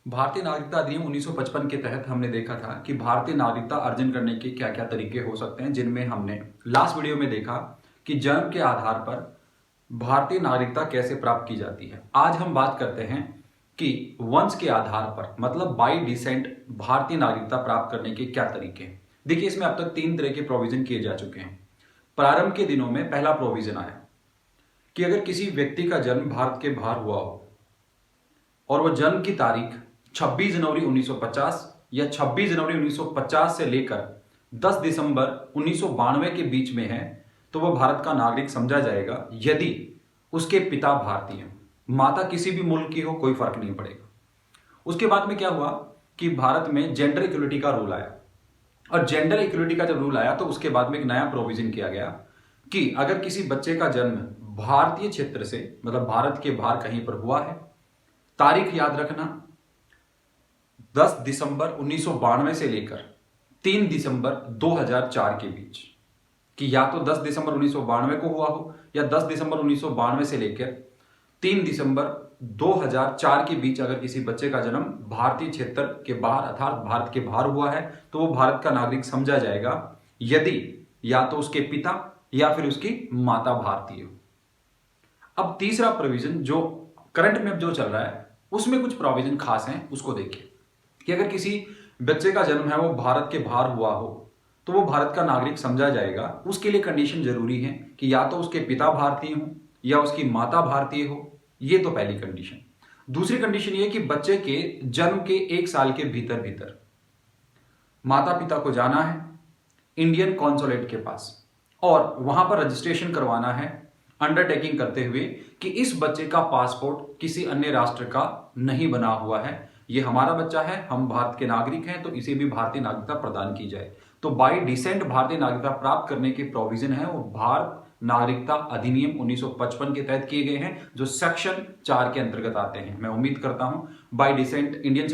भारतीय नागरिकता अधिनियम 1955 के तहत हमने देखा था कि भारतीय नागरिकता अर्जन करने के क्या क्या तरीके हो सकते हैं, जिनमें हमने लास्ट वीडियो में देखा कि जन्म के आधार पर भारतीय नागरिकता कैसे प्राप्त की जाती है। आज हम बात करते हैं कि वंश के आधार पर मतलब बाई डिसेंट भारतीय नागरिकता प्राप्त करने के क्या तरीके हैं। देखिए, इसमें अब तक 3 तरह के प्रोविजन किए जा चुके हैं। प्रारंभ के दिनों में पहला प्रोविजन आया कि अगर किसी व्यक्ति का जन्म भारत के बाहर हुआ हो और वह जन्म की तारीख 26 जनवरी 1950 या 26 जनवरी 1950 से लेकर 10 दिसंबर 1992 के बीच में है, तो वह भारत का नागरिक समझा जाएगा यदि उसके पिता भारतीय हैं। माता किसी भी मुल्क की हो, कोई फर्क नहीं पड़ेगा। उसके बाद में क्या हुआ कि भारत में जेंडर इक्वलिटी का रूल आया, और जेंडर इक्वलिटी का जब रूल आया तो उसके बाद में एक नया प्रोविजन किया गया कि अगर किसी बच्चे का जन्म भारतीय क्षेत्र से मतलब भारत के बाहर कहीं पर हुआ है, तारीख याद रखना 10 दिसंबर 1992 से लेकर 3 दिसंबर 2004 के बीच, कि या तो 10 दिसंबर 1992 को हुआ हो या 10 दिसंबर 1992 से लेकर 3 दिसंबर 2004 के बीच अगर किसी बच्चे का जन्म भारतीय क्षेत्र के बाहर अर्थात भारत के बाहर हुआ है, तो वो भारत का नागरिक समझा जाएगा यदि या तो उसके पिता या फिर उसकी माता भारतीय हो। अब तीसरा प्रोविजन जो करंट में जो चल रहा है उसमें कुछ प्रोविजन खास हैं, उसको देखिए कि अगर किसी बच्चे का जन्म है वो भारत के बाहर हुआ हो तो वो भारत का नागरिक समझा जाएगा। उसके लिए कंडीशन जरूरी है कि या तो उसके पिता भारतीय हो या उसकी माता भारतीय हो, ये तो पहली कंडीशन। दूसरी कंडीशन ये कि बच्चे के जन्म के 1 साल के भीतर भीतर माता पिता को जाना है इंडियन कॉन्सुलेट के पास और वहां पर रजिस्ट्रेशन करवाना है, अंडरटेकिंग करते हुए कि इस बच्चे का पासपोर्ट किसी अन्य राष्ट्र का नहीं बना हुआ है, ये हमारा बच्चा है, हम भारत के नागरिक हैं, तो इसे भी भारतीय नागरिकता प्रदान की जाए। तो बाई डिसेंट भारतीय नागरिकता प्राप्त करने के प्रोविजन है वो भारत नागरिकता अधिनियम 1955 के तहत किए गए हैं, जो सेक्शन 4 के अंतर्गत आते हैं। मैं उम्मीद करता हूं बाई डिसेंट इंडियन